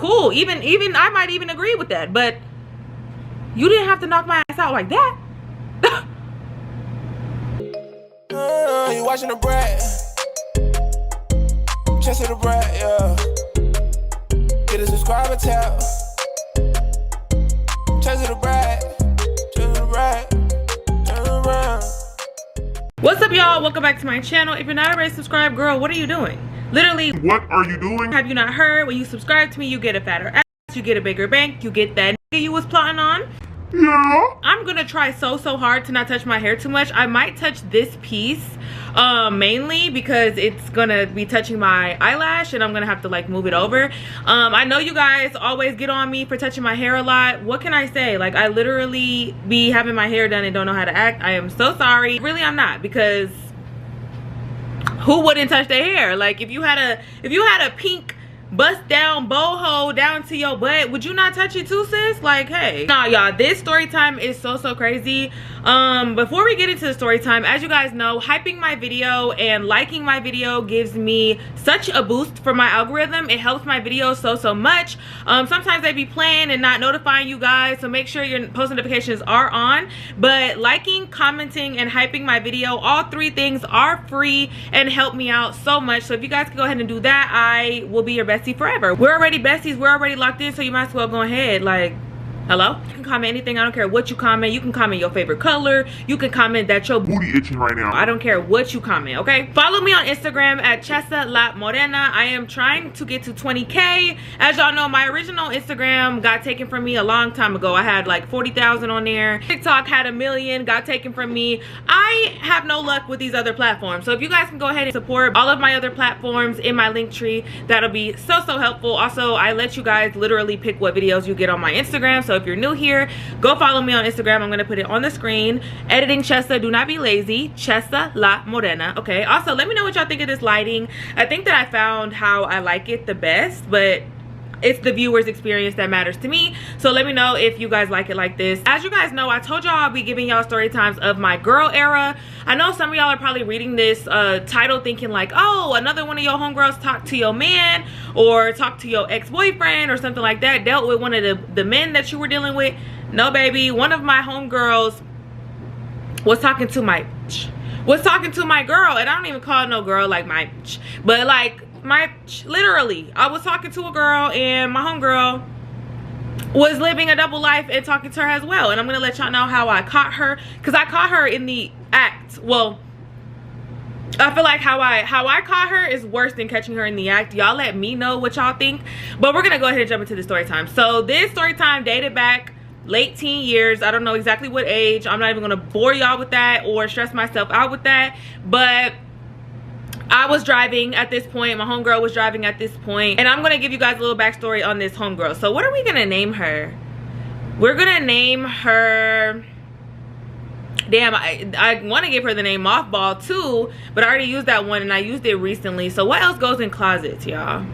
cool. Even I might even agree with that. But you didn't have to knock my ass out like that. You watching the brat? Chesathebrat, yeah. Get a subscriber tab. Chesathebrat, turn around. What's up, y'all? Welcome back to my channel. If you're not already subscribed, girl, what are you doing? Literally, what are you doing? Have you not heard? When you subscribe to me, you get a fatter ass, you get a bigger bank, you get that nigga you was plotting on. Yeah. I'm gonna try so hard to not touch my hair too much. I might touch this piece mainly because it's gonna be touching my eyelash and I'm gonna have to like move it over. I know you guys always get on me for touching my hair a lot. What can I say? Like, I literally be having my hair done and don't know how to act. I am so sorry. Really, I'm not, because who wouldn't touch their hair? Like, if you had a pink bust down boho down to your butt, would you not touch it too, sis? Like, hey. Nah, y'all, this story time is so crazy. Before we get into the story time, as you guys know, hyping my video and liking my video gives me such a boost for my algorithm. It helps my videos so much. Sometimes they be playing and not notifying you guys, so make sure your post notifications are on. But liking, commenting, and hyping my video, all three things are free and help me out so much. So if you guys can go ahead and do that, I will be your bestie forever. We're already besties, we're already locked in, so you might as well go ahead. Like, hello? You can comment anything. I don't care what you comment. You can comment your favorite color. You can comment that your booty itching right now. I don't care what you comment, okay? Follow me on Instagram at Chesathebrat. I am trying to get to 20K. As y'all know, my original Instagram got taken from me a long time ago. I had like 40,000 on there. TikTok had 1 million, got taken from me. I have no luck with these other platforms. So if you guys can go ahead and support all of my other platforms in my link tree, that'll be so helpful. Also, I let you guys literally pick what videos you get on my Instagram. So if you're new here, go follow me on Instagram. I'm gonna put it on the screen. Editing Chesa, do not be lazy. Chesathebrat, okay? Also, let me know what y'all think of this lighting. I think that I found how I like it the best, but it's the viewer's experience that matters to me. So let me know if you guys like it like this. As you guys know, I told y'all I'll be giving y'all story times of my girl era. I know some of y'all are probably reading this title thinking like, oh, another one of your homegirls talked to your man or talked to your ex-boyfriend or something like that, dealt with one of the men that you were dealing with. No, baby, one of my homegirls was talking to my girl, and I don't even call it no girl like my, but like literally, I was talking to a girl and my homegirl was living a double life and talking to her as well. And I'm gonna let y'all know how I caught her, because I caught her in the act. Well, I feel like how I caught her is worse than catching her in the act. Y'all let me know what y'all think, but we're gonna go ahead and jump into the story time. So this story time dated back late teen years. I don't know exactly what age. I'm not even gonna bore y'all with that or stress myself out with that, but I was driving at this point. My homegirl was driving at this point, and I'm gonna give you guys a little backstory on this homegirl. So what are we gonna name her? We're gonna name her, damn, I want to give her the name Mothball too, but I already used that one and I used it recently. So what else goes in closets, y'all?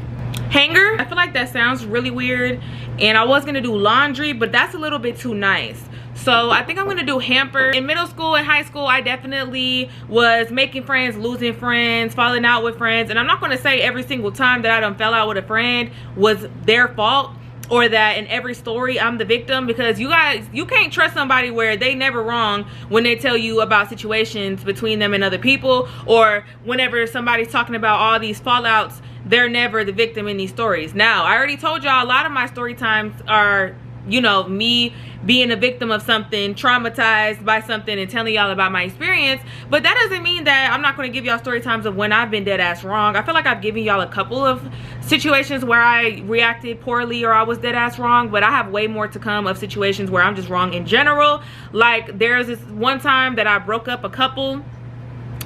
Hanger. I feel like that sounds really weird, and I was gonna do laundry, but that's a little bit too nice. So I think I'm gonna do hamper. In middle school and high school, I definitely was making friends, losing friends, falling out with friends. And I'm not gonna say every single time that I done fell out with a friend was their fault, or that in every story I'm the victim, because you guys, you can't trust somebody where they never wrong when they tell you about situations between them and other people, or whenever somebody's talking about all these fallouts, they're never the victim in these stories. Now, I already told y'all a lot of my story times are, you know, me being a victim of something, traumatized by something, and telling y'all about my experience. But that doesn't mean that I'm not going to give y'all story times of when I've been dead ass wrong. I feel like I've given y'all a couple of situations where I reacted poorly or I was dead ass wrong, but I have way more to come of situations where I'm just wrong in general. Like, there's this one time that I broke up a couple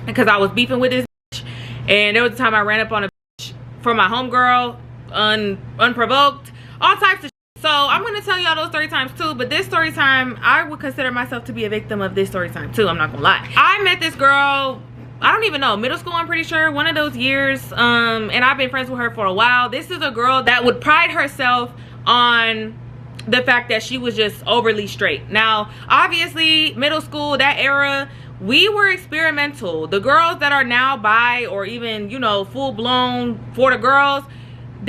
because I was beefing with this bitch, and there was a time I ran up on a bitch for my homegirl unprovoked, all types of. So I'm gonna tell y'all those story times too, but this story time, I would consider myself to be a victim of this story time too. I'm not gonna lie. I met this girl, I don't even know, middle school, I'm pretty sure, one of those years, and I've been friends with her for a while. This is a girl that would pride herself on the fact that she was just overly straight. Now, obviously, middle school, that era, we were experimental. The girls that are now bi or even, you know, full blown for the girls,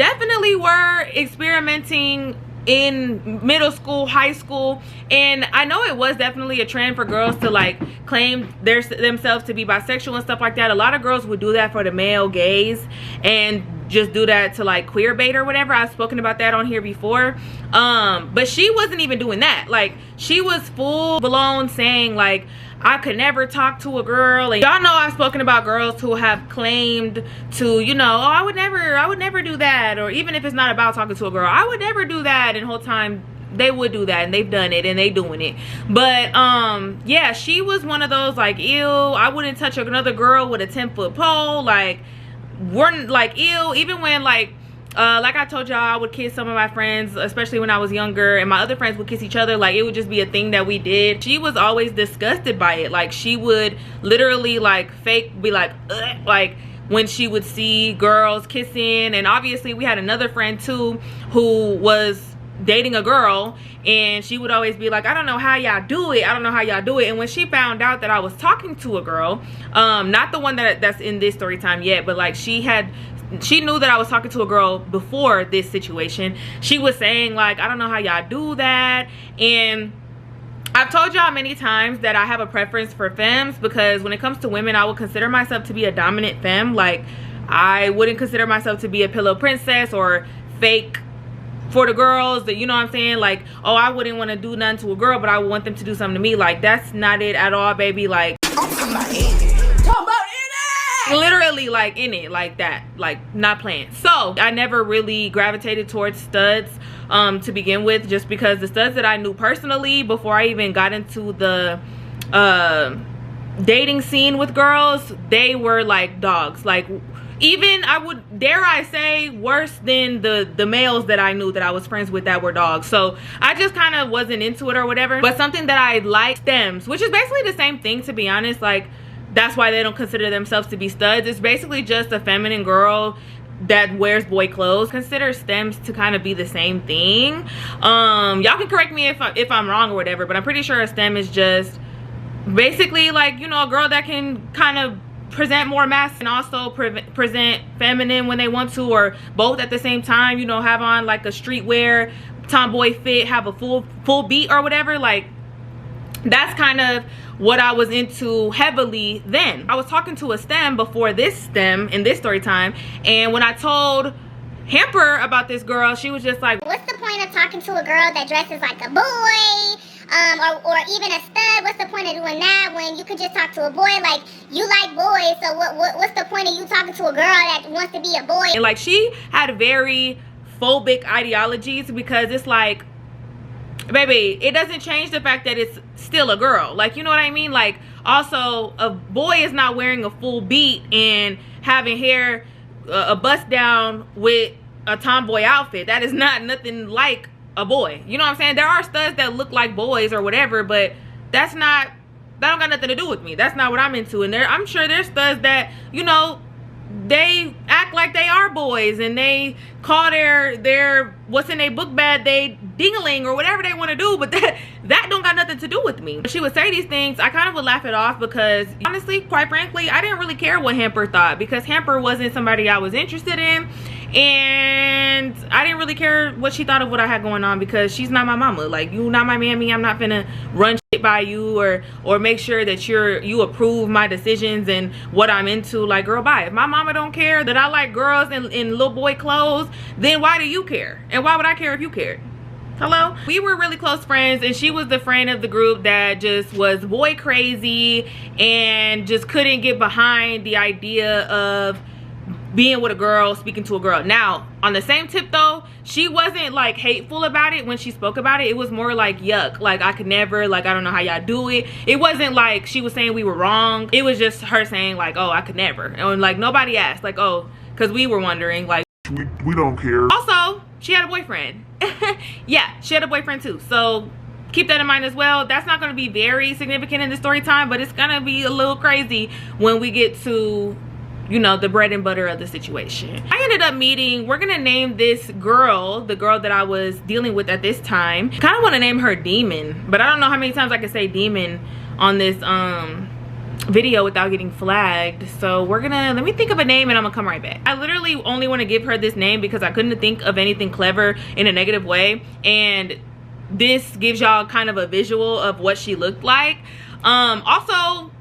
definitely were experimenting in middle school, high school, and I know it was definitely a trend for girls to like claim themselves to be bisexual and stuff like that. A lot of girls would do that for the male gaze and just do that to like queer bait or whatever. I've spoken about that on here before. But she wasn't even doing that. Like, she was full blown saying like, I could never talk to a girl. And y'all know I've spoken about girls who have claimed to, you know, oh, I would never do that. Or even if it's not about talking to a girl, I would never do that. And the whole time they would do that, and they've done it and they doing it. But yeah, she was one of those like, ew, I wouldn't touch another girl with a 10-foot pole. Like, we're like, ew. Even when like I told y'all, I would kiss some of my friends, especially when I was younger, and my other friends would kiss each other. Like, it would just be a thing that we did. She was always disgusted by it. Like, she would literally like fake be like, ugh, like when she would see girls kissing. And obviously we had another friend too who was dating a girl, and she would always be like, I don't know how y'all do it, I don't know how y'all do it. And when she found out that I was talking to a girl, not the one that's in this story time yet, but like she knew that I was talking to a girl before this situation, she was saying like, I don't know how y'all do that. And I've told y'all many times that I have a preference for femmes, because when it comes to women, I would consider myself to be a dominant femme. Like, I wouldn't consider myself to be a pillow princess or fake for the girls, that, you know what I'm saying, like, oh, I wouldn't want to do nothing to a girl, but I would want them to do something to me. Like, that's not it at all, baby. Like, literally like in it, like that, like not playing. So I never really gravitated towards studs to begin with, just because the studs that I knew personally before I even got into the dating scene with girls, they were like dogs. Like, even, I would dare I say, worse than the males that I knew that I was friends with that were dogs. So I just kind of wasn't into it or whatever. But something that I like, stems, which is basically the same thing, to be honest. Like, that's why they don't consider themselves to be studs. It's basically just a feminine girl that wears boy clothes. Consider stems to kind of be the same thing. Y'all can correct me if I'm wrong or whatever, but I'm pretty sure a stem is just basically like, you know, a girl that can kind of present more masculine and also present feminine when they want to, or both at the same time. You know, have on like a streetwear tomboy fit, have a full beat or whatever. Like, that's kind of what I was into heavily then. I was talking to a stem before this stem in this story time, and when I told Hamper about this girl, she was just like, what's the point of talking to a girl that dresses like a boy? Or even a stud? What's the point of doing that when you could just talk to a boy? Like, you like boys, so what's the point of you talking to a girl that wants to be a boy? And like, she had very phobic ideologies, because it's like, baby, it doesn't change the fact that it's still a girl. Like, you know what I mean? Like, also, a boy is not wearing a full beat and having hair a bust down with a tomboy outfit. That is not nothing like a boy. You know what I'm saying? There are studs that look like boys or whatever, but that don't got nothing to do with me. That's not what I'm into. And I'm sure there's studs that, you know, they act like they are boys, and they call their what's in their book bag they dingling or whatever they want to do, but that don't got nothing to do with me. She would say these things, I kind of would laugh it off, because honestly, quite frankly, I didn't really care what Hamper thought, because Hamper wasn't somebody I was interested in, and I didn't really care what she thought of what I had going on, because she's not my mama. Like, you not my mammy. I'm not finna run shit by you or make sure that you approve my decisions and what I'm into. Like, girl, bye. If my mama don't care that I like girls in little boy clothes, then why do you care? And why would I care if you cared? Hello? We were really close friends, and she was the friend of the group that just was boy crazy and just couldn't get behind the idea of being with a girl, speaking to a girl. Now, on the same tip though, she wasn't like hateful about it when she spoke about it. It was more like, yuck, like, I could never, like, I don't know how y'all do it. It wasn't like she was saying we were wrong. It was just her saying like, oh, I could never. And like, nobody asked, like, oh, because we were wondering, like, we don't care. Also, she had a boyfriend. Yeah, she had a boyfriend too, so keep that in mind as well. That's not going to be very significant in the story time, but it's going to be a little crazy when we get to, you know, the bread and butter of the situation. I ended up meeting, we're gonna name this girl, the girl that I was dealing with at this time, kind of want to name her Demon, but I don't know how many times I can say demon on this video without getting flagged. So we're gonna, let me think of a name and I'm gonna come right back. I literally only want to give her this name because I couldn't think of anything clever in a negative way, and this gives y'all kind of a visual of what she looked like. Also,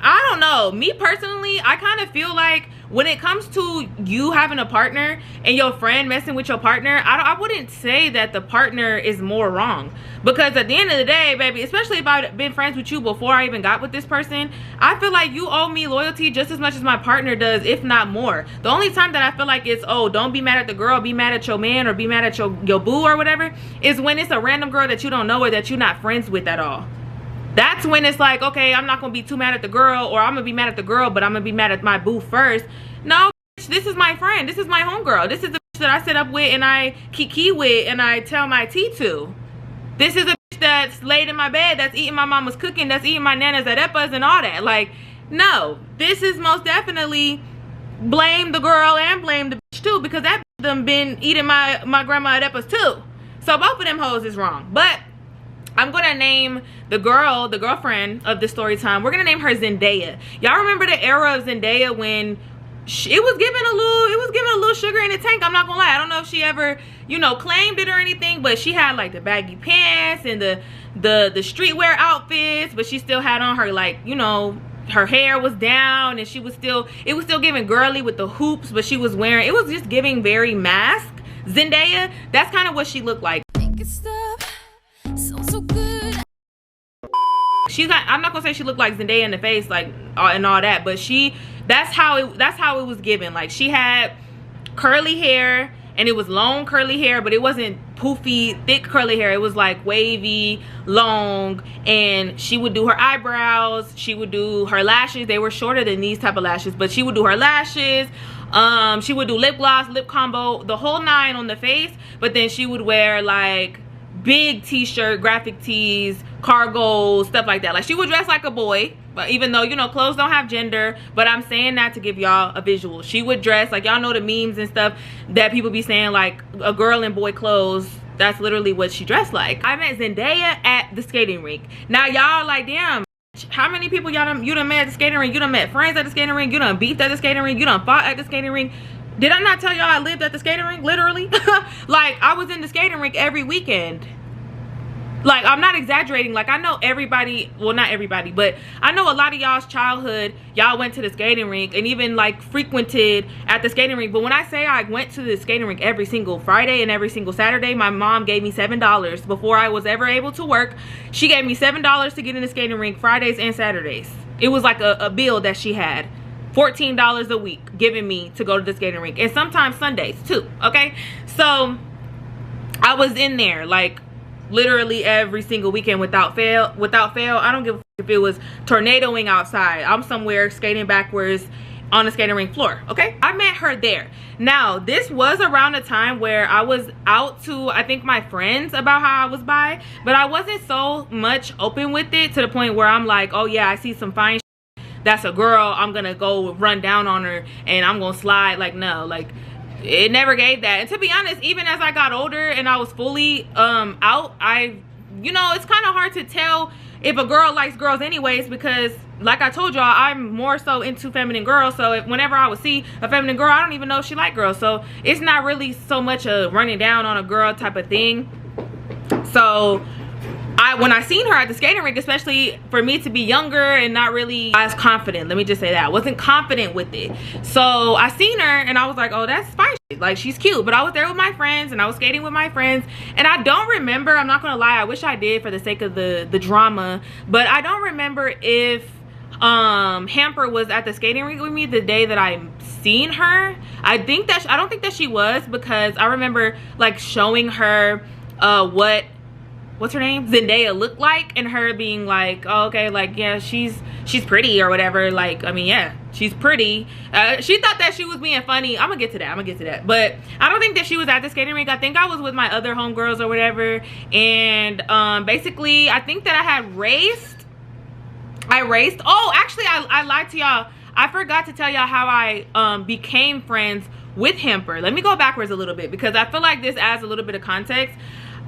I don't know, me personally, I kind of feel like when it comes to you having a partner and your friend messing with your partner, I wouldn't say that the partner is more wrong, because at the end of the day, baby, especially if I've been friends with you before I even got with this person, I feel like you owe me loyalty just as much as my partner does, if not more. The only time that I feel like it's, oh, don't be mad at the girl, be mad at your man, or be mad at your boo or whatever, is when it's a random girl that you don't know or that you're not friends with at all. That's when it's like, okay, I'm not gonna be too mad at the girl, or I'm gonna be mad at the girl, but I'm gonna be mad at my boo first. No, bitch, this is my friend. This is my homegirl. This is the bitch that I sit up with and I kiki with and I tell my tea to. This is a bitch that's laid in my bed, that's eating my mama's cooking, that's eating my nana's arepas and all that. Like, no, this is most definitely blame the girl and blame the bitch too, because that bitch done been eating my grandma arepas too. So both of them hoes is wrong. But I'm gonna name the girlfriend of the story time, we're gonna name her Zenaia. Y'all remember the era of Zenaia when it was giving a little sugar in the tank? I'm not gonna lie. I don't know if she ever, you know, claimed it or anything, but she had like the baggy pants and the streetwear outfits, but she still had on her, like, you know, her hair was down, and it was still giving girly with the hoops, but she was wearing, it was just giving very mask Zenaia. That's kind of what she looked like. She's not, I'm not gonna say she looked like Zendaya in the face, like, and all that, but that's how it was given. Like, she had curly hair, and it was long curly hair, but it wasn't poofy thick curly hair. It was like wavy, long, and she would do her eyebrows, she would do her lashes. They were shorter than these type of lashes, but she would do her lashes. She would do lip gloss, lip combo, the whole nine on the face. But then she would wear like big t-shirt, graphic tees, cargo, stuff like that. Like, she would dress like a boy, but even though, you know, clothes don't have gender, but I'm saying that to give y'all a visual. She would dress like, y'all know the memes and stuff that people be saying, like a girl in boy clothes. That's literally what she dressed like. I met Zenaia at the skating rink. Now y'all like, damn, how many people you done met at the skating rink? You done met friends at the skating rink, you done beefed at the skating rink, you done fought at the skating rink. Did I not tell y'all I lived at the skating rink? Literally. Like, I was in the skating rink every weekend. Like, I'm not exaggerating. Like, I know everybody, well, not everybody, but I know a lot of y'all's childhood, y'all went to the skating rink and even like frequented at the skating rink. But when I say I went to the skating rink every single Friday and every single Saturday, my mom gave me $7 before I was ever able to work. She gave me $7 to get in the skating rink Fridays and Saturdays. It was like a bill that she had. $14 a week giving me to go to the skating rink, and sometimes Sundays too. Okay, so I was in there like literally every single weekend without fail. I don't give a f if it was tornadoing outside. I'm somewhere skating backwards on the skating rink floor. Okay, I met her there. Now, this was around a time where I was out to, I think, my friends about how I was bi, but I wasn't so much open with it to the point where I'm like, oh yeah, I see some fine that's a girl, I'm gonna go run down on her and I'm gonna slide. Like, no, like, it never gave that. And to be honest, even as I got older and I was fully out, you know, it's kind of hard to tell if a girl likes girls anyways, because like I told y'all, I'm more so into feminine girls. So whenever I would see a feminine girl, I don't even know if she liked girls. So it's not really so much a running down on a girl type of thing. So when I seen her at the skating rink, especially for me to be younger and not really as confident, let me just say that, I wasn't confident with it. So I seen her and I was like, oh, that's fine, like, she's cute. But I was there with my friends and I was skating with my friends, and I don't remember, I'm not gonna lie, I wish I did for the sake of the drama, but I don't remember if Hamper was at the skating rink with me the day that I seen her. I don't think that she was, because I remember like showing her what's her name, Zendaya, looked like, and her being like, oh, okay, like, yeah, she's pretty or whatever. Like, I mean, yeah, she's pretty. She thought that she was being funny. I'm gonna get to that, but I don't think that she was at the skating rink. I think I was with my other homegirls or whatever, and basically I think that I had raced. Oh, actually, I lied to y'all. I forgot to tell y'all how I became friends with Hamper. Let me go backwards a little bit, because I feel like this adds a little bit of context.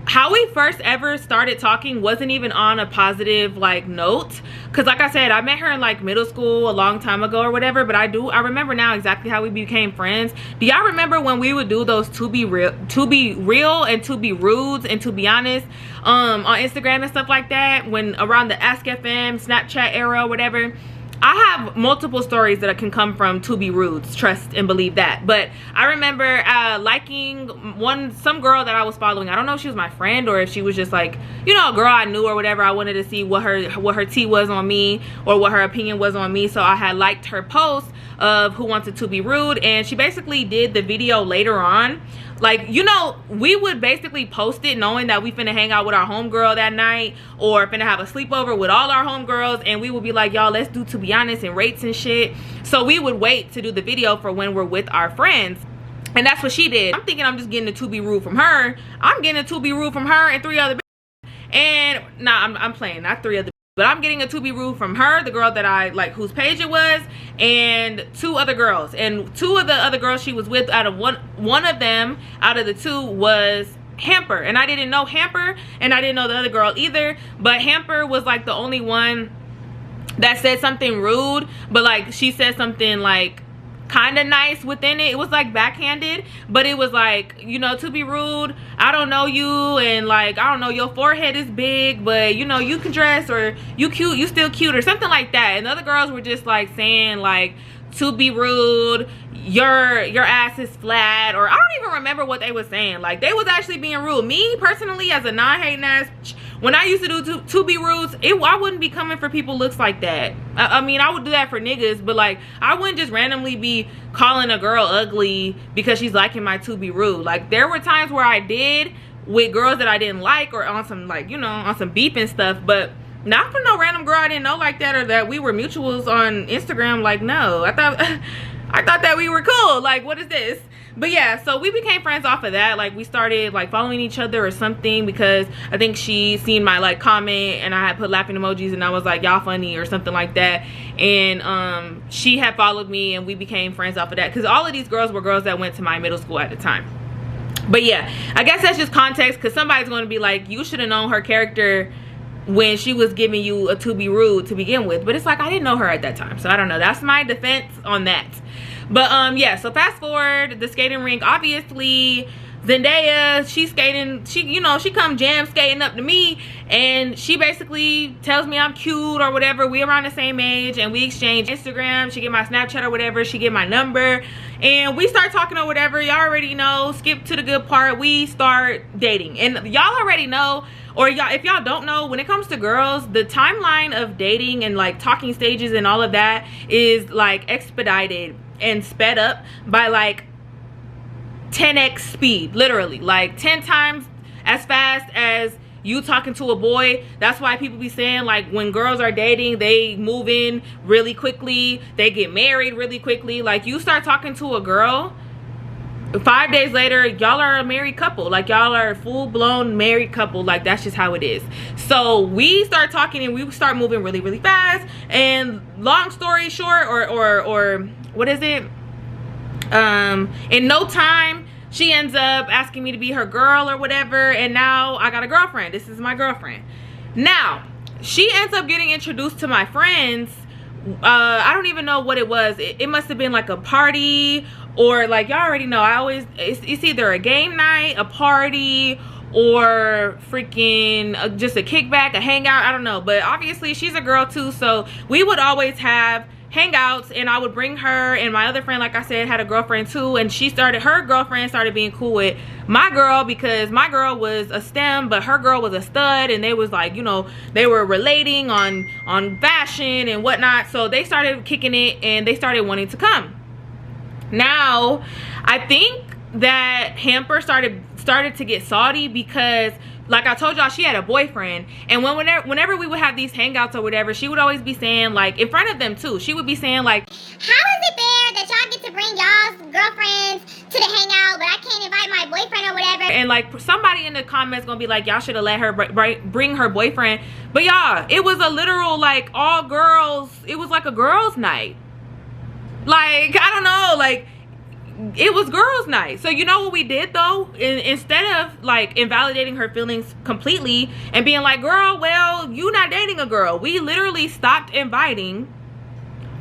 how we first ever started talking wasn't even on a positive like note, because like I said, I met her in like middle school a long time ago or whatever, but I remember now exactly how we became friends. Do y'all remember when we would do those to be real and to be rudes and to be honest on Instagram and stuff like that, when around the Ask FM Snapchat era or whatever? I have multiple stories that can come from to be rudes, trust and believe that. But I remember liking some girl that I was following. I don't know if she was my friend or if she was just like, you know, a girl I knew or whatever. I wanted to see what her tea was on me or what her opinion was on me. So I had liked her post of Who Wanted to Be Rude, and she basically did the video later on. Like, you know, we would basically post it knowing that we finna hang out with our homegirl that night or finna have a sleepover with all our homegirls, and we would be like, y'all, let's do To Be Honest and rates and shit. So we would wait to do the video for when we're with our friends. And that's what she did. I'm thinking I'm just getting a To Be Rude from her. I'm getting a To Be Rude from her and 3 other bitches. And nah, I'm playing, not 3 other, but I'm getting a To Be Rude from her, the girl that I like, whose page it was, and 2 other girls. And 2 of the other girls she was with, out of one of them out of the 2 was Hamper. And I didn't know Hamper, and I didn't know the other girl either, but Hamper was like the only one that said something rude, but like she said something like kind of nice within it. It was like backhanded, but it was like, you know, to be rude, I don't know you, and like, I don't know, your forehead is big, but you know, you can dress, or you cute, you still cute, or something like that. And the other girls were just like saying like, to be rude, your ass is flat, or I don't even remember what they were saying. Like, they was actually being rude. Me personally, as a non-hating ass, when I used to do to be rude, I wouldn't be coming for people looks like that. I mean, I would do that for niggas, but like, I wouldn't just randomly be calling a girl ugly because she's liking my to be rude. Like, there were times where I did with girls that I didn't like, or on some, like, you know, on some beef and stuff, but not for no random girl I didn't know like that, or that we were mutuals on Instagram. Like, no, I thought that we were cool. Like, what is this? But yeah, so we became friends off of that. Like, we started like following each other or something, because I think she seen my like comment and I had put laughing emojis and I was like, y'all funny or something like that. And she had followed me and we became friends off of that, because all of these girls were girls that went to my middle school at the time. But yeah, I guess that's just context, because somebody's going to be like, you should have known her character when she was giving you a to be rude to begin with. But it's like, I didn't know her at that time, so I don't know. That's my defense on that. But yeah, so fast forward, the skating rink, obviously Zenaia, she's skating, she come jam skating up to me, and she basically tells me I'm cute or whatever. We around the same age, and we exchange Instagram. She get my Snapchat or whatever, she get my number, and we start talking or whatever. Y'all already know, skip to the good part, we start dating. And y'all already know, or y'all, if y'all don't know, when it comes to girls, the timeline of dating and like talking stages and all of that is like expedited and sped up by like 10x speed, literally, like 10 times as fast as you talking to a boy. That's why people be saying, like, when girls are dating, they move in really quickly, they get married really quickly. Like, you start talking to a girl, 5 days later, y'all are a married couple. Like, y'all are a full-blown married couple. Like, that's just how it is. So we start talking and we start moving really, really fast. And long story short, or what is it? In no time, she ends up asking me to be her girl or whatever, and now I got a girlfriend. This is my girlfriend. Now, she ends up getting introduced to my friends. I don't even know what it was. It must have been like a party, or like, y'all already know, it's either a game night, a party, or freaking just a kickback, a hangout, I don't know. But obviously she's a girl too, so we would always have hangouts, and I would bring her, and my other friend, like I said, had a girlfriend too, and her girlfriend started being cool with my girl, because my girl was a STEM, but her girl was a stud, and they was like, you know, they were relating on fashion and whatnot. So they started kicking it, and they started wanting to come. Now, I think that Hamper started to get salty, because like I told y'all, she had a boyfriend, and whenever we would have these hangouts or whatever, she would always be saying, like, in front of them too, she would be saying like, how is it fair that y'all get to bring y'all's girlfriends to the hangout, but I can't invite my boyfriend or whatever? And like, somebody in the comments gonna be like, y'all should have let her bring her boyfriend. But y'all, it was a literal, like, all girls, it was like a girls night. Like, I don't know, like, it was girls' night. So you know what we did though? Instead of like invalidating her feelings completely and being like, girl, well, you not dating a girl, we literally stopped inviting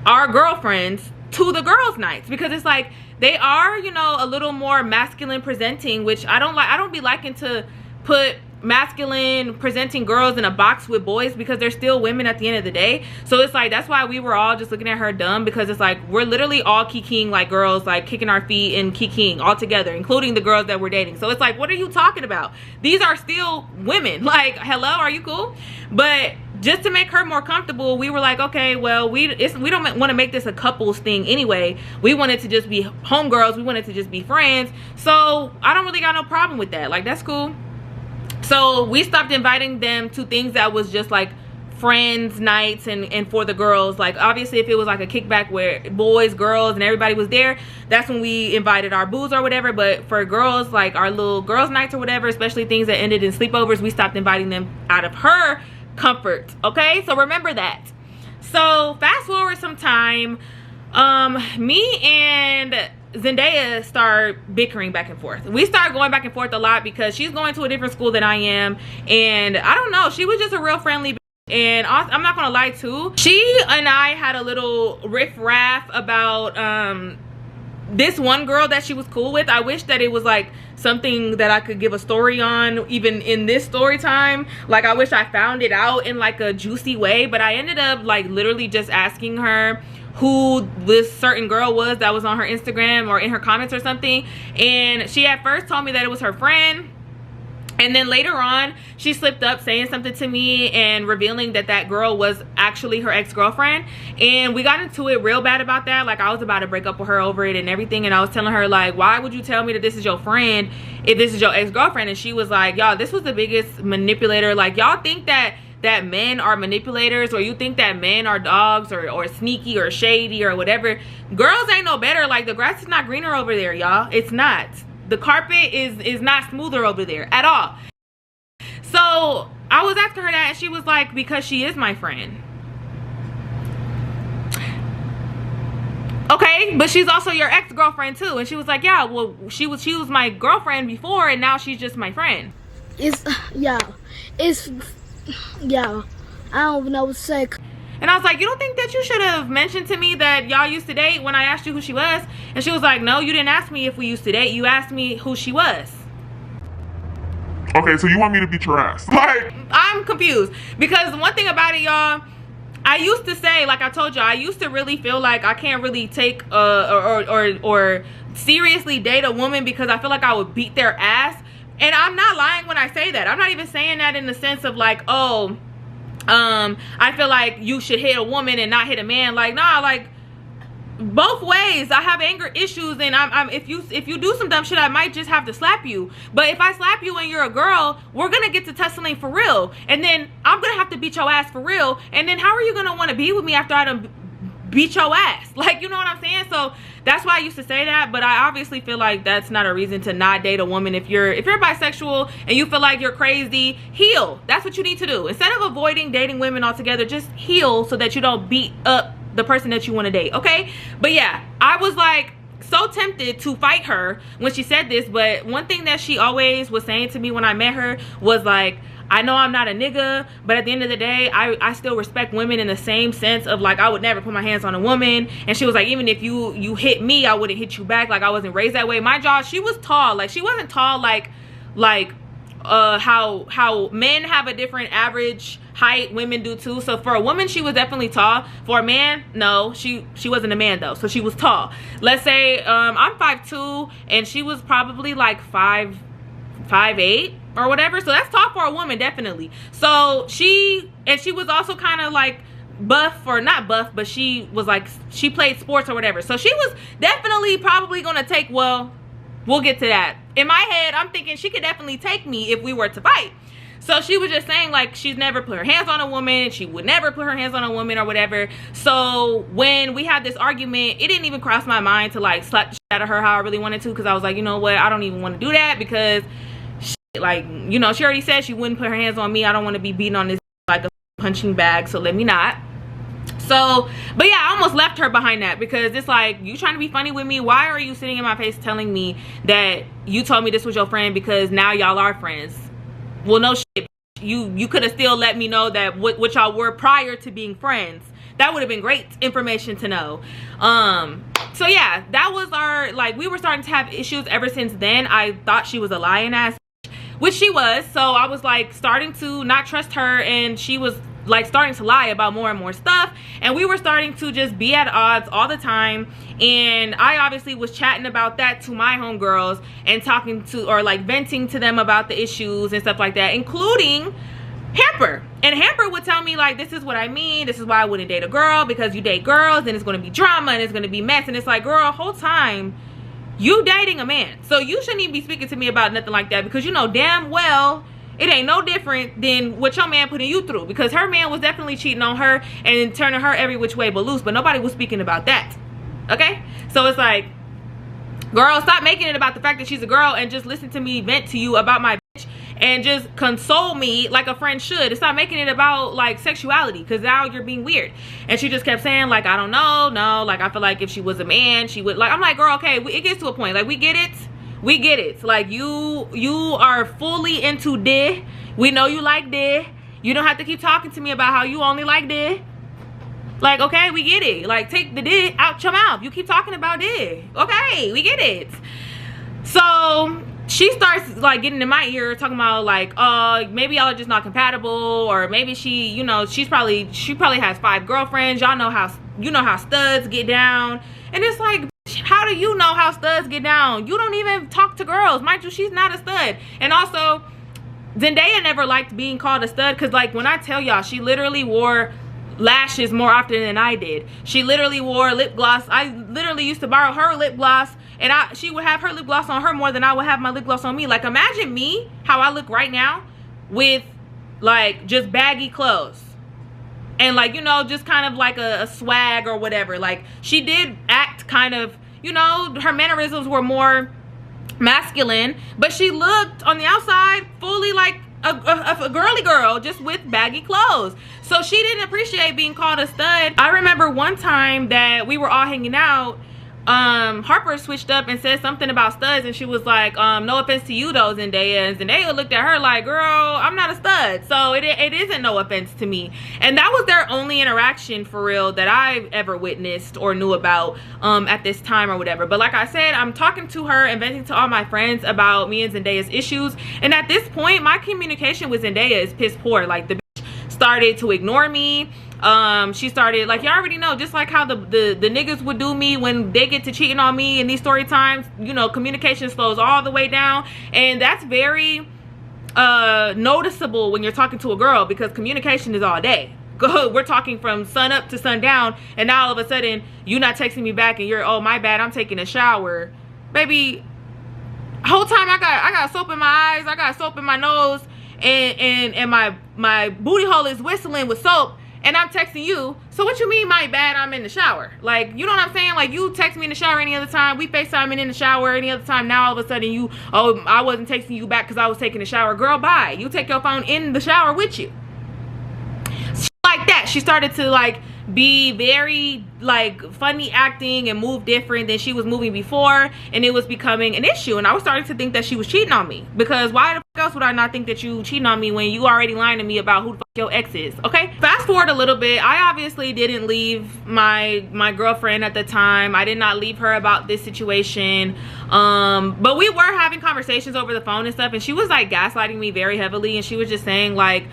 our girlfriends to the girls' nights, because it's like they are, you know, a little more masculine presenting, which I don't like. I don't be liking to put masculine presenting girls in a box with boys, because they're still women at the end of the day. So it's like, that's why we were all just looking at her dumb, because it's like we're literally all kikiing like girls, like kicking our feet and kikiing all together, including the girls that we're dating. So it's like, what are you talking about? These are still women. Like, hello, are you cool? But just to make her more comfortable, we were like, okay, well, we don't want to make this a couples thing anyway. We wanted to just be homegirls. We wanted to just be friends. So I don't really got no problem with that. Like, that's cool. So we stopped inviting them to things that was just like friends nights and for the girls. Like, obviously if it was like a kickback where boys, girls, and everybody was there, that's when we invited our boos or whatever. But for girls, like our little girls nights or whatever, especially things that ended in sleepovers, we stopped inviting them out of her comfort. Okay, so remember that. So fast forward some time, me and Zenaia start bickering back and forth. We started going back and forth a lot because she's going to a different school than I am, and I don't know, she was just a real friendly. And I'm not gonna lie too, she and I had a little riff-raff about this one girl that she was cool with. I wish that it was like something that I could give a story on, even in this story time. Like, I wish I found it out in like a juicy way, but I ended up like literally just asking her who this certain girl was that was on her Instagram or in her comments or something. And she at first told me that it was her friend, and then later on she slipped up saying something to me and revealing that that girl was actually her ex-girlfriend. And we got into it real bad about that. Like, I was about to break up with her over it and everything, and I was telling her like, why would you tell me that this is your friend if this is your ex-girlfriend? And she was like, y'all, this was the biggest manipulator. Like, y'all think that men are manipulators, or you think that men are dogs or sneaky or shady or whatever. Girls ain't no better. Like, the grass is not greener over there, y'all. It's not. The carpet is not smoother over there at all. So I was asking her that, and she was like, because she is my friend. Okay, but she's also your ex-girlfriend too. And she was like, yeah, well, she was my girlfriend before, and now she's just my friend. Yeah, I don't know what to say. And I was like, you don't think that you should have mentioned to me that y'all used to date when I asked you who she was? And she was like, no, you didn't ask me if we used to date. You asked me who she was. Okay, so you want me to beat your ass? Like, I'm confused, because one thing about it, y'all, I used to say, like I told y'all, I used to really feel like I can't really take or seriously date a woman because I feel like I would beat their ass. And I'm not lying when I say that. I'm not even saying that in the sense of like, oh, I feel like you should hit a woman and not hit a man. Like, nah, like both ways. I have anger issues, and if you do some dumb shit, I might just have to slap you. But if I slap you and you're a girl, we're gonna get to tussling for real, and then I'm gonna have to beat your ass for real. And then how are you gonna want to be with me after I done beat your ass? Like, you know what I'm saying? So that's why I used to say that. But I obviously feel like that's not a reason to not date a woman. If you're bisexual and you feel like you're crazy, heal. That's what you need to do. Instead of avoiding dating women altogether, just heal so that you don't beat up the person that you want to date. Okay? But yeah, I was like so tempted to fight her when she said this. But one thing that she always was saying to me when I met her was like, I know I'm not a nigga, but at the end of the day, I still respect women in the same sense of like, I would never put my hands on a woman. And she was like, even if you hit me, I wouldn't hit you back. Like, I wasn't raised that way. My jaw, she was tall. Like, she wasn't tall like how men have a different average height, women do too. So for a woman, she was definitely tall. For a man, no, she wasn't a man though, so she was tall. Let's say I'm 5'2", and she was probably like 5'8" or whatever. So that's tall for a woman, definitely. So she was also kind of like buff, or not buff, but she was like, she played sports or whatever. So she was definitely probably gonna take, well, we'll get to that. In my head, I'm thinking she could definitely take me if we were to fight. So she was just saying like, she's never put her hands on a woman, she would never put her hands on a woman or whatever. So when we had this argument, it didn't even cross my mind to like slap the shit out of her how I really wanted to, because I was like, you know what, I don't even want to do that, because like, you know, she already said she wouldn't put her hands on me. I don't want to be beating on this like a punching bag, so let me not. So, but yeah, I almost left her behind that, because it's like, you trying to be funny with me? Why are you sitting in my face telling me that you told me this was your friend because now y'all are friends? Well, no shit. You could have still let me know that what y'all were prior to being friends. That would have been great information to know. So yeah, that was our, like, we were starting to have issues ever since then. I thought she was a lying ass, which she was. So I was like starting to not trust her, and she was like starting to lie about more and more stuff, and we were starting to just be at odds all the time. And I obviously was chatting about that to my homegirls and talking to, or like venting to them about the issues and stuff like that, including Hamper. And Hamper would tell me like, this is what I mean, this is why I wouldn't date a girl, because you date girls and it's going to be drama and it's going to be mess. And it's like, girl, whole time you dating a man, so you shouldn't even be speaking to me about nothing like that, because you know damn well it ain't no different than what your man putting you through, because her man was definitely cheating on her and turning her every which way but loose, but nobody was speaking about that. Okay, so it's like, girl, stop making it about the fact that she's a girl and just listen to me vent to you about my bitch and just console me like a friend should, and stop making it about like sexuality, because now you're being weird. And she just kept saying like, I don't know, no, like I feel like if she was a man she would, like, I'm like, girl, okay, it gets to a point, like we get it, like you are fully into dick. We know you like dick. You don't have to keep talking to me about how you only like dick. Like, okay, we get it. Like, take the dick out your mouth. You keep talking about dick. Okay, we get it. So she starts like getting in my ear talking about like, maybe y'all are just not compatible, or maybe she, you know, she probably has 5 girlfriends. Y'all know how, you know how studs get down. And it's like, how do you know how studs get down? You don't even talk to girls. Mind you, she's not a stud. And also, Zendaya never liked being called a stud, because like when I tell y'all, she literally wore lashes more often than I did. She literally wore lip gloss. I literally used to borrow her lip gloss, and she would have her lip gloss on her more than I would have my lip gloss on me. Like, imagine me, how I look right now with like just baggy clothes and like, you know, just kind of like a swag or whatever. Like, she did act kind of, you know, her mannerisms were more masculine, but she looked on the outside fully like a girly girl, just with baggy clothes. So she didn't appreciate being called a stud. I remember one time that we were all hanging out, Harper switched up and said something about studs, and she was like, no offense to you though, Zendaya. And Zendaya looked at her like, girl, I'm not a stud, so it isn't no offense to me. And that was their only interaction for real that I've ever witnessed or knew about at this time or whatever. But like I said, I'm talking to her and venting to all my friends about me and Zendaya's issues, and at this point my communication with Zendaya is piss poor. Like, the bitch started to ignore me. She started, like, you already know, just like how the niggas would do me when they get to cheating on me in these story times, you know, communication slows all the way down. And that's very noticeable when you're talking to a girl, because communication is all day. We're talking from sun up to sundown, and now all of a sudden you not texting me back and you're, oh my bad, I'm taking a shower. Baby, whole time I got soap in my eyes, I got soap in my nose, and my booty hole is whistling with soap, and I'm texting you. So what you mean, my bad, I'm in the shower? Like, you know what I'm saying? Like, you text me in the shower any other time, we FaceTiming in the shower any other time, now all of a sudden you, oh, I wasn't texting you back because I was taking a shower. Girl, bye. You take your phone in the shower with you. Like that, she started to like be very like funny acting and move different than she was moving before, and it was becoming an issue. And I was starting to think that she was cheating on me, because why the fuck else would I not think that you cheating on me when you already lying to me about who the fuck your ex is? Okay, fast forward a little bit. I obviously didn't leave my girlfriend at the time. I did not leave her about this situation, but we were having conversations over the phone and stuff, and she was like gaslighting me very heavily, and she was just saying like,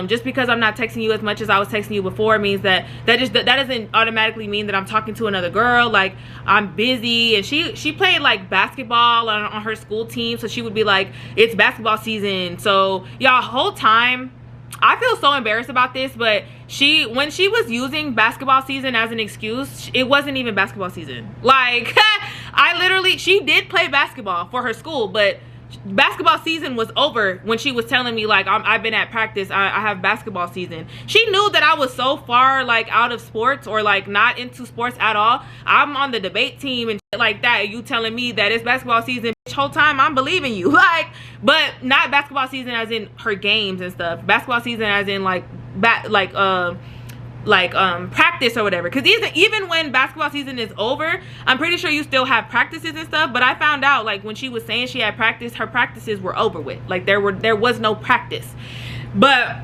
just because I'm not texting you as much as I was texting you before means that doesn't automatically mean that I'm talking to another girl. Like, I'm busy. And she played like basketball on her school team, so she would be like, it's basketball season. So y'all, whole time I feel so embarrassed about this, but when she was using basketball season as an excuse, it wasn't even basketball season. Like, she did play basketball for her school, but basketball season was over when she was telling me like, I've been at practice, I have basketball season. She knew that I was so far like out of sports, or like not into sports at all. I'm on the debate team and shit like that, and you telling me that it's basketball season, bitch, whole time I'm believing you. Like, but not basketball season as in her games and stuff. Basketball season as in like practice or whatever, because even when basketball season is over, I'm pretty sure you still have practices and stuff. But I found out, like, when she was saying she had practice, her practices were over with. Like, there was no practice. But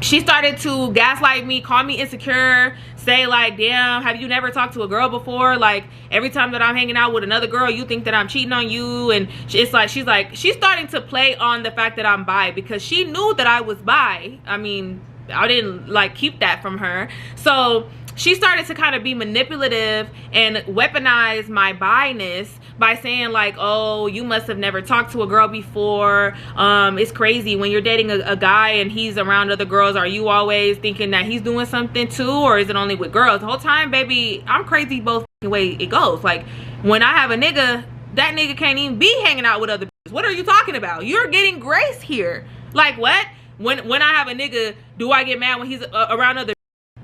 she started to gaslight me, call me insecure, say like, damn, have you never talked to a girl before? Like, every time that I'm hanging out with another girl, you think that I'm cheating on you. And it's like, she's starting to play on the fact that I'm bi, because she knew that I was bi. I mean, I didn't like keep that from her. So she started to kind of be manipulative and weaponize my bi-ness by saying like, oh, you must have never talked to a girl before. It's crazy when you're dating a guy and he's around other girls. Are you always thinking that he's doing something too, or is it only with girls? The whole time, baby, I'm crazy both way it goes. Like, when I have a nigga, that nigga can't even be hanging out with other bitches. What are you talking about? You're getting grace here. Like, what? When I have a nigga, do I get mad when he's around other?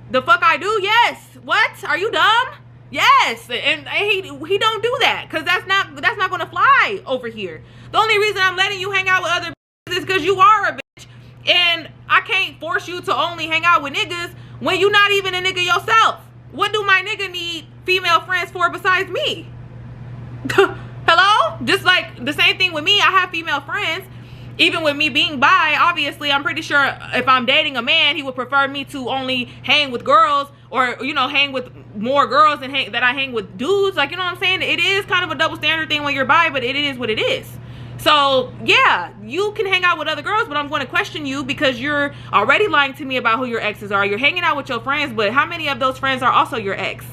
The fuck I do? Yes. What? Are you dumb? Yes. And he don't do that, because that's not gonna fly over here. The only reason I'm letting you hang out with other bitches is because you are a bitch, and I can't force you to only hang out with niggas when you're not even a nigga yourself. What do my nigga need female friends for besides me? Hello? Just like the same thing with me, I have female friends. Even with me being bi, obviously, I'm pretty sure if I'm dating a man, he would prefer me to only hang with girls, or, you know, hang with more girls than that I hang with dudes. Like, you know what I'm saying? It is kind of a double standard thing when you're bi, but it is what it is. So, yeah, you can hang out with other girls, but I'm going to question you because you're already lying to me about who your exes are. You're hanging out with your friends, but how many of those friends are also your ex?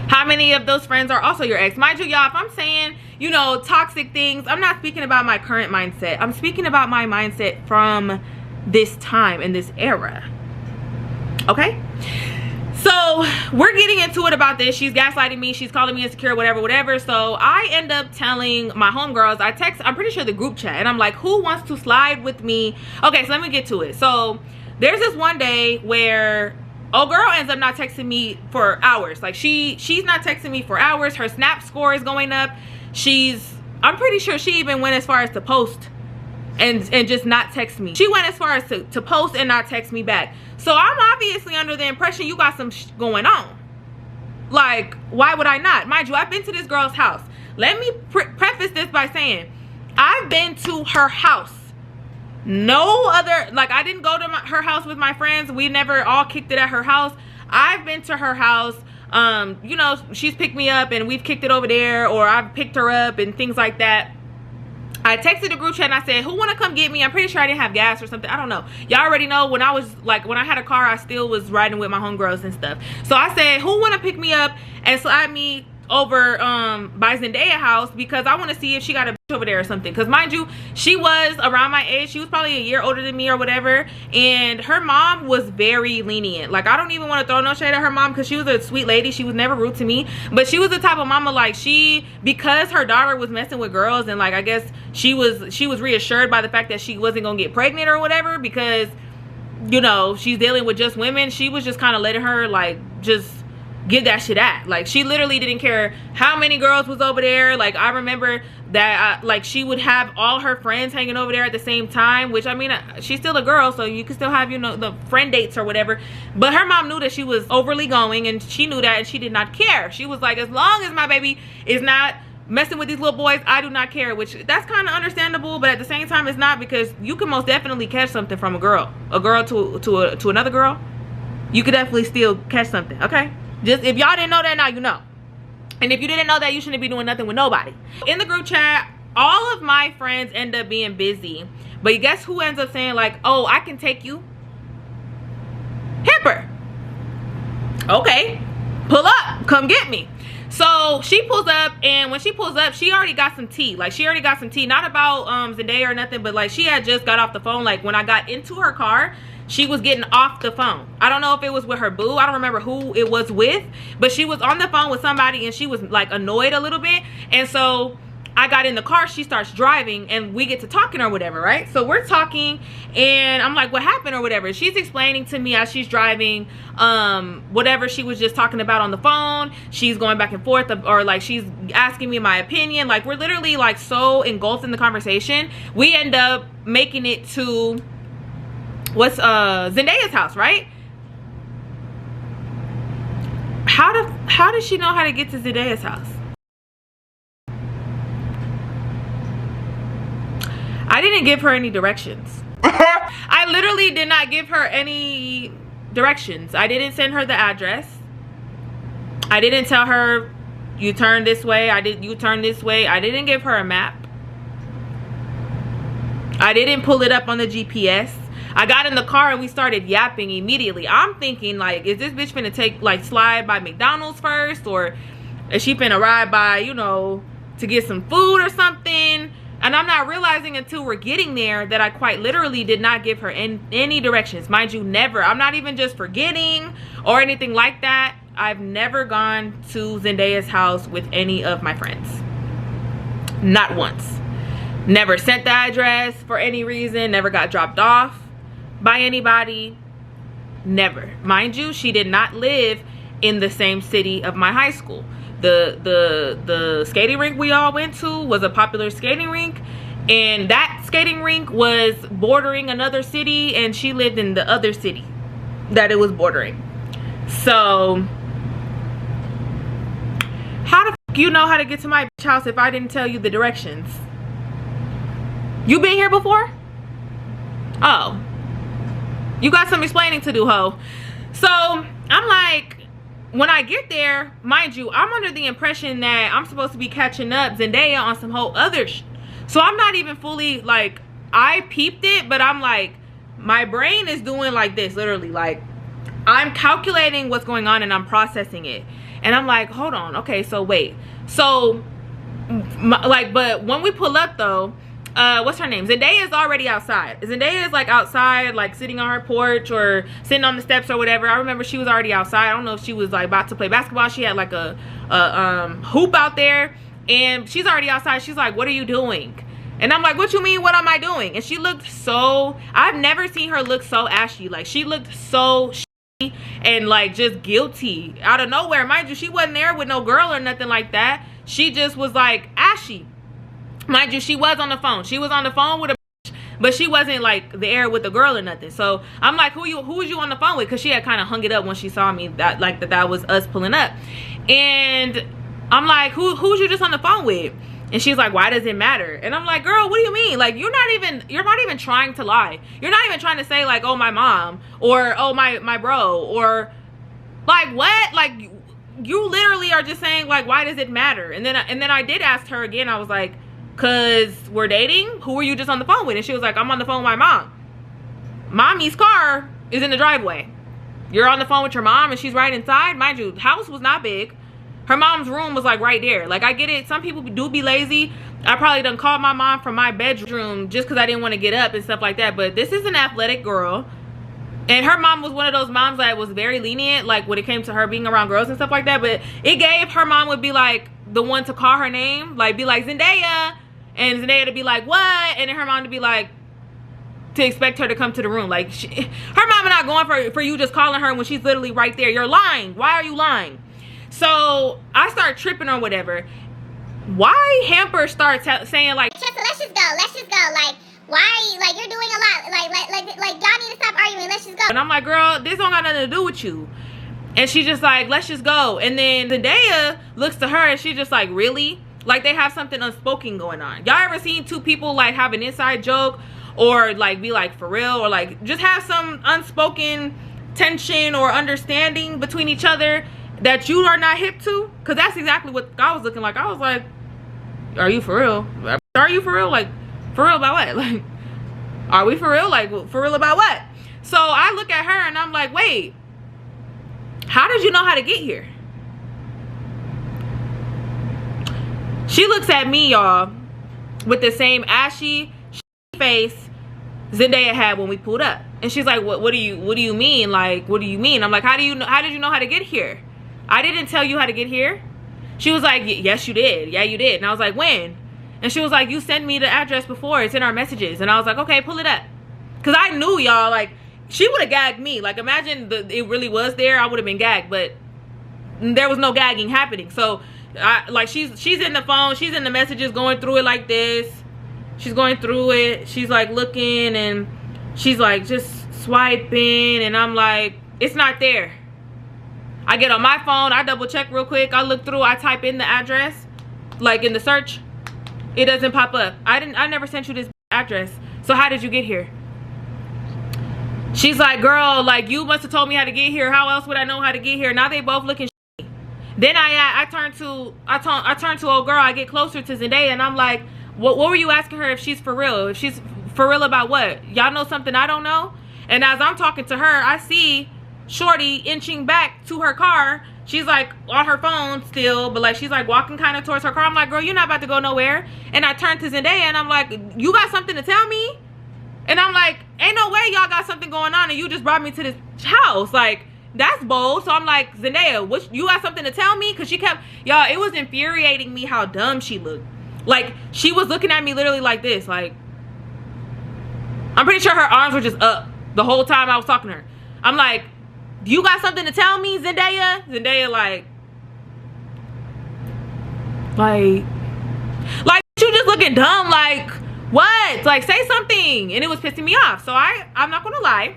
How many of those friends are also your ex? Mind you, y'all, if I'm saying, you know, toxic things, I'm not speaking about my current mindset. I'm speaking about my mindset from this time and this era. Okay? So we're getting into it about this. She's gaslighting me. She's calling me insecure, whatever. So I end up telling my homegirls, I'm pretty sure the group chat, and I'm like, who wants to slide with me? Okay, so let me get to it. So there's this one day where old girl ends up not texting me for hours. Like, she's not texting me for hours. Her snap score is going up. I'm pretty sure she even went as far as to post and just not text me. She went as far as to post and not text me back. So I'm obviously under the impression you got some going on. Like, why would I not? Mind you, I've been to this girl's house. Let me preface this by saying, I've been to her house. No other, like, I didn't go to her house with my friends. We never all kicked it at her house. I've been to her house. You know, she's picked me up and we've kicked it over there, or I've picked her up and things like that. I texted the group chat and I said, who want to come get me? I'm pretty sure I didn't have gas or something. I don't know. Y'all already know, when I had a car, I still was riding with my homegirls and stuff. So I said, who want to pick me up and slide me over by Zenaia house, because I want to see if she got a bitch over there or something. Because mind you, she was around my age. She was probably a year older than me or whatever, and her mom was very lenient. Like, I don't even want to throw no shade at her mom, because she was a sweet lady. She was never rude to me, but she was the type of mama, like, because her daughter was messing with girls, and like, I guess she was reassured by the fact that she wasn't gonna get pregnant or whatever, because, you know, she's dealing with just women. She was just kind of letting her, like, just give that shit at. Like, she literally didn't care how many girls was over there. Like, I remember that like, she would have all her friends hanging over there at the same time, which, I mean, she's still a girl, so you can still have, you know, the friend dates or whatever. But her mom knew that she was overly going, and she knew that, and she did not care. She was like, as long as my baby is not messing with these little boys, I do not care. Which, that's kind of understandable, but at the same time it's not, because you can most definitely catch something from a girl to another girl. You could definitely still catch something. Okay, just, if y'all didn't know that, now you know. And if you didn't know that, you shouldn't be doing nothing with nobody. In the group chat, all of my friends end up being busy, but guess who ends up saying, like, oh, I can take you? Hipper. Okay, pull up, come get me. So she pulls up, and when she pulls up, she already got some tea. Like, she already got some tea, not about Zenaia or nothing, but like, she had just got off the phone. Like, when I got into her car, she was getting off the phone. I don't know if it was with her boo. I don't remember who it was with, but she was on the phone with somebody, and she was like annoyed a little bit. And so I got in the car, she starts driving, and we get to talking or whatever, right? So we're talking, and I'm like, what happened or whatever? She's explaining to me as she's driving whatever she was just talking about on the phone. She's going back and forth, or like, she's asking me my opinion. Like, we're literally like so engulfed in the conversation. We end up making it to Zenaia's house, right? how does she know how to get to Zenaia's house? I didn't give her any directions. I literally did not give her any directions. I didn't send her the address. I didn't tell her you turn this way. You turn this way. I didn't give her a map. I didn't pull it up on the GPS. I got in the car and we started yapping immediately. I'm thinking, like, is this bitch finna take, like, slide by McDonald's first? Or is she finna ride by, you know, to get some food or something? And I'm not realizing until we're getting there that I quite literally did not give her any directions. Mind you, never. I'm not even just forgetting or anything like that. I've never gone to Zendaia's house with any of my friends. Not once. Never sent the address for any reason. Never got dropped off by anybody. Never. Mind you, she did not live in the same city of my high school. The skating rink we all went to was a popular skating rink, and that skating rink was bordering another city, and she lived in the other city that it was bordering. So how the fuck you know how to get to my bitch house if I didn't tell you the directions? You been here before? Oh, you got some explaining to do, ho. So I'm like, when I get there, mind you, I'm under the impression that I'm supposed to be catching up Zendaya on some whole other so I'm not even fully, like, I peeped it, but I'm like, my brain is doing like this, literally, like, I'm calculating what's going on and I'm processing it. And I'm like, hold on, okay, so wait. So, like, but when we pull up, though, what's her name? Zendaya is already outside. Zendaya is like outside, like sitting on her porch or sitting on the steps or whatever. I remember she was already outside. I don't know if she was like about to play basketball. She had like a hoop out there, and she's already outside. She's like, what are you doing? And I'm like, what you mean, what am I doing? And she looked so, I've never seen her look so ashy. Like, she looked so shitty and like just guilty out of nowhere. Mind you, she wasn't there with no girl or nothing like that. She just was like ashy. Mind you, she was on the phone. She was on the phone with a bitch, but she wasn't like there with the girl or nothing. So I'm like, who was you on the phone with? Because she had kind of hung it up when she saw me, that like that was us pulling up. And I'm like, who's you just on the phone with? And she's like, why does it matter? And I'm like, girl, what do you mean? Like, you're not even trying to lie. You're not even trying to say like, oh, my mom, or oh, my bro, or like what? Like, you literally are just saying like, why does it matter? And then I did ask her again. I was like, cause we're dating? Who were you just on the phone with? And she was like, I'm on the phone with my mom. Mommy's car is in the driveway. You're on the phone with your mom and she's right inside. Mind you, the house was not big. Her mom's room was like right there. Like, I get it, some people do be lazy. I probably done called my mom from my bedroom just because I didn't want to get up and stuff like that. But this is an athletic girl, and her mom was one of those moms that was very lenient, like when it came to her being around girls and stuff like that. But it gave, her mom would be like the one to call her name, like be like, Zendaya, and Zendaya to be like, what? And then her mom to be like, to expect her to come to the room. Like, her mama not going for you just calling her when she's literally right there. You're lying. Why are you lying? So I start tripping or whatever. Why Hamper starts saying like, Chessa, let's just go. Like, why are you, like, you're doing a lot. Like y'all need to stop arguing. Let's just go. And I'm like, girl, this don't got nothing to do with you. And she's just like, let's just go. And then Zendaya looks to her and she's just like, really? Like, they have something unspoken going on. Y'all ever seen two people like have an inside joke, or like be like for real, or like just have some unspoken tension or understanding between each other that you are not hip to? Because that's exactly what I was looking like. I was like, are you for real? Are you for real? Like, for real about what? Like, are we for real? Like, for real about what? So I look at her and I'm like, wait, how did you know how to get here? She looks at me, y'all, with the same ashy face Zendaya had when we pulled up. And she's like, what do you mean? Like, what do you mean? I'm like, how did you know how to get here? I didn't tell you how to get here. She was like, yes, you did. Yeah, you did. And I was like, when? And she was like, you sent me the address before. It's in our messages. And I was like, okay, pull it up. Because I knew, y'all, like, she would have gagged me. Like, imagine it really was there. I would have been gagged. But there was no gagging happening. So, like, she's in the phone. She's in the messages going through it like this. She's going through it. She's, like, looking. And she's, like, just swiping. And I'm like, it's not there. I get on my phone, I double check real quick, I look through, I type in the address, like in the search, it doesn't pop up. I never sent you this address, so how did you get here? She's like, girl, like, you must have told me how to get here. How else would I know how to get here? Now they both looking shitty. Then I turn to old girl. I get closer to Zenaia, and I'm like, what were you asking her if she's for real? If she's for real about what? Y'all know something I don't know? And as I'm talking to her, I see Shorty inching back to her car. She's like on her phone still, but like she's like walking kind of towards her car. I'm like, girl, you're not about to go nowhere. And I turn to Zenaia, and I'm like, you got something to tell me? And I'm like, ain't no way y'all got something going on and you just brought me to this house. Like, that's bold. So I'm like, Zenaia, what, you got something to tell me? Because she kept, y'all, it was infuriating me how dumb she looked. Like, she was looking at me literally like this. Like, I'm pretty sure her arms were just up the whole time I was talking to her. I'm like, you got something to tell me, Zenaia? Zenaia like, you just looking dumb, like, what? Like, say something. And it was pissing me off. So I'm not gonna lie,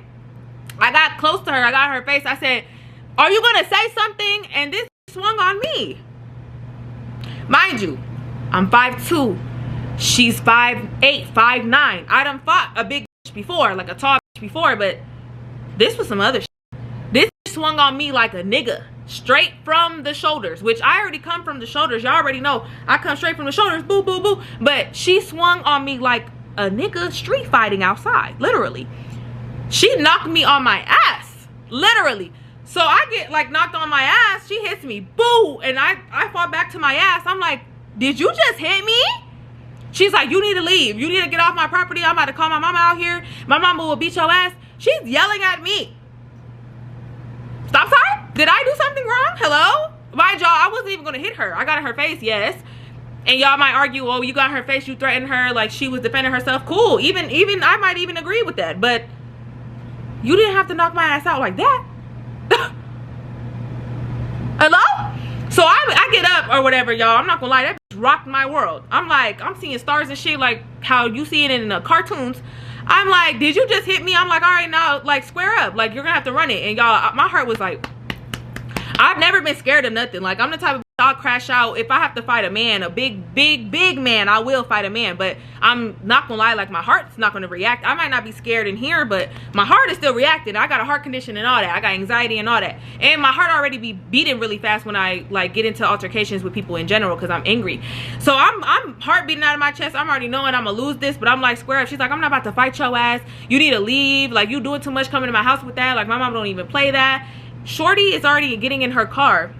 I got close to her, I got her face, I said, are you gonna say something? And this swung on me. Mind you, I'm 5'2", she's 5'8", 5'9". I done fought a big bitch before, like a tall bitch before, but this was some other shit. This swung on me like a nigga, straight from the shoulders, which I already come from the shoulders. Y'all already know I come straight from the shoulders, boo boo boo. But she swung on me like a nigga street fighting outside, literally. She knocked me on my ass, literally. So I get like knocked on my ass, she hits me, boo, and I fall back to my ass. I'm like, did you just hit me? She's like, you need to leave, you need to get off my property, I'm about to call my mama out here, my mama will beat your ass. She's yelling at me. Stop sign? Did I do something wrong? Hello? Mind y'all, I wasn't even gonna hit her. I got in her face, yes. And y'all might argue, oh, you got in her face, you threatened her, like she was defending herself. Cool. Even I might even agree with that. But you didn't have to knock my ass out like that. Hello? So I get up or whatever, y'all. I'm not gonna lie, that bitch rocked my world. I'm like, I'm seeing stars and shit like how you see it in the cartoons. I'm like, did you just hit me? I'm like, all right, now, like, square up. Like, you're gonna have to run it. And y'all, my heart was like, I've never been scared of nothing. Like, I'm the type of I'll crash out if I have to fight a man, a big man. I will fight a man, but I'm not gonna lie, like my heart's not gonna react. I might not be scared in here, but my heart is still reacting. I got a heart condition and all that. I got anxiety and all that, and my heart already be beating really fast when I like get into altercations with people in general because I'm angry. So I'm heart beating out of my chest. I'm already knowing I'm gonna lose this, but I'm like, square up. She's like, I'm not about to fight your ass. You need to leave. Like, you doing too much coming to my house with that. Like, my mom don't even play that. Shorty is already getting in her car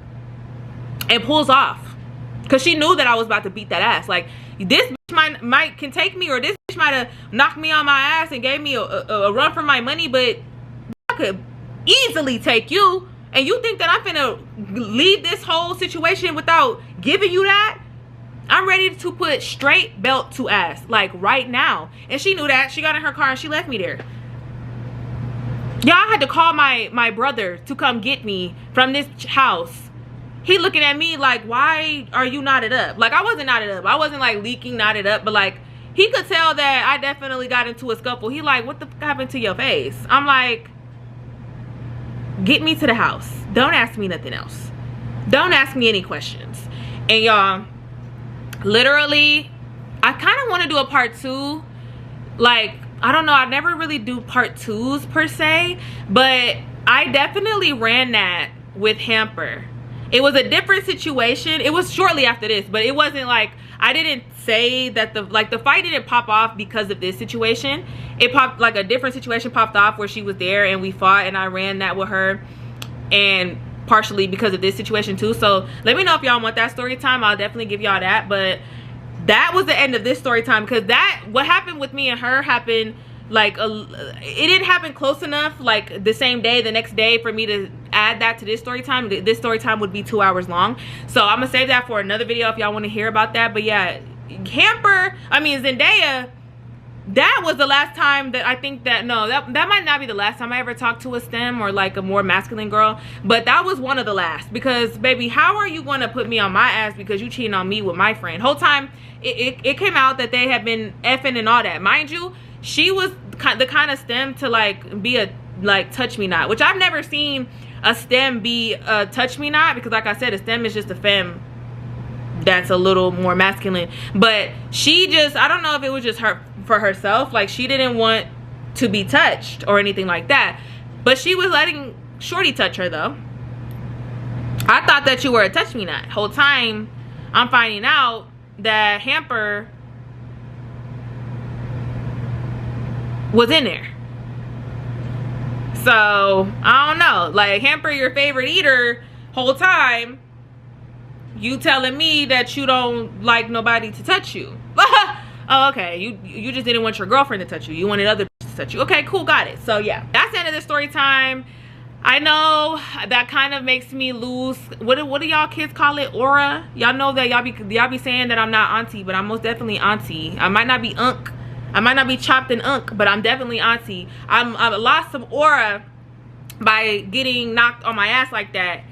and pulls off because she knew that I was about to beat that ass. Like, this bitch can take me, or this bitch might have knocked me on my ass and gave me a run for my money, but I could easily take you. And you think that I'm finna leave this whole situation without giving you that? I'm ready to put straight belt to ass, like right now. And she knew that. She got in her car and she left me there. Y'all, I had to call my brother to come get me from this house. He looking at me like, why are you knotted up? Like, I wasn't knotted up. I wasn't like leaking knotted up, but like, he could tell that I definitely got into a scuffle. He like, what the fuck happened to your face? I'm like, get me to the house. Don't ask me nothing else. Don't ask me any questions. And y'all, literally, I kind of want to do a part 2. Like, I don't know, I never really do part 2s per se, but I definitely ran that with Hamper. It was a different situation. It was shortly after this, but it wasn't like, I didn't say that the fight didn't pop off because of this situation. It popped, like a different situation popped off where she was there and we fought, and I ran that with her, and partially because of this situation too. So let me know if y'all want that story time. I'll definitely give y'all that. But that was the end of this story time, because what happened with me and her happened like it didn't happen close enough, like the same day, the next day, for me to add that to this story time. This story time would be 2 hours long, so I'm gonna save that for another video if y'all want to hear about that. But yeah, Zenaia, that was the last time that I think that, no, that might not be the last time I ever talked to a STEM or like a more masculine girl, but that was one of the last. Because baby, how are you gonna put me on my ass because you cheating on me with my friend? Whole time it came out that they had been effing and all that. Mind you, she was the kind of STEM to like be a like touch me not, which I've never seen a stem be a touch me not, because like I said, a stem is just a femme that's a little more masculine. But she just, I don't know if it was just her for herself, like she didn't want to be touched or anything like that, but she was letting shorty touch her though. I thought that you were a touch me not. Whole time I'm finding out that Hamper was in there. So I don't know, like Hamper, your favorite eater, whole time you telling me that you don't like nobody to touch you. Oh, okay, you just didn't want your girlfriend to touch you, you wanted other people to touch you. Okay, cool, got it. So yeah, that's the end of the story time. I know that kind of makes me lose, what do y'all kids call it, aura? Y'all know that y'all be saying that I'm not auntie, but I'm most definitely auntie. I might not be unk, I might not be chopped in unk, but I'm definitely auntie. I lost some aura by getting knocked on my ass like that.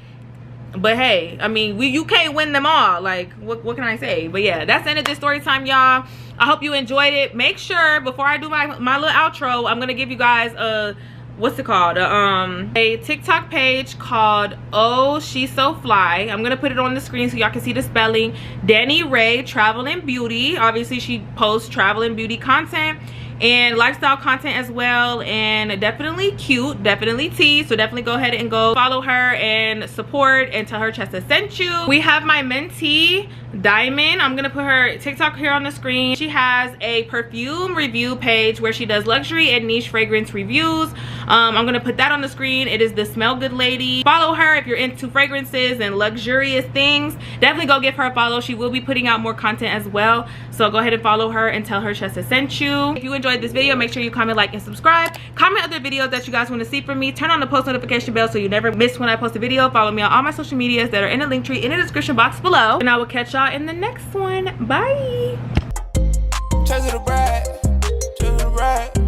But hey, I mean, you can't win them all. Like, what can I say? But yeah, that's the end of this story time, y'all. I hope you enjoyed it. Make sure, before I do my little outro, I'm gonna give you guys a, what's it called, a TikTok page called Oh She's So Fly. I'm gonna put it on the screen so y'all can see the spelling. Danny Ray Travel and Beauty. Obviously she posts travel and beauty content and lifestyle content as well, and definitely cute, definitely tea. So definitely go ahead and go follow her and support and tell her Chessa sent you. We have my mentee Diamond. I'm gonna put her TikTok here on the screen. She has a perfume review page where she does luxury and niche fragrance reviews. I'm gonna put that on the screen. It is the Smell Good Lady. Follow her if you're into fragrances and luxurious things. Definitely go give her a follow. She will be putting out more content as well, so go ahead and follow her and tell her Chessa sent you. If you enjoyed this video, make sure you comment, like, and subscribe. Comment other videos that you guys want to see from me. Turn on the post notification bell so you never miss when I post a video. Follow me on all my social medias that are in the link tree in the description box below, and I will catch y'all in the next one. Bye. Chesathebrat, Chesathebrat.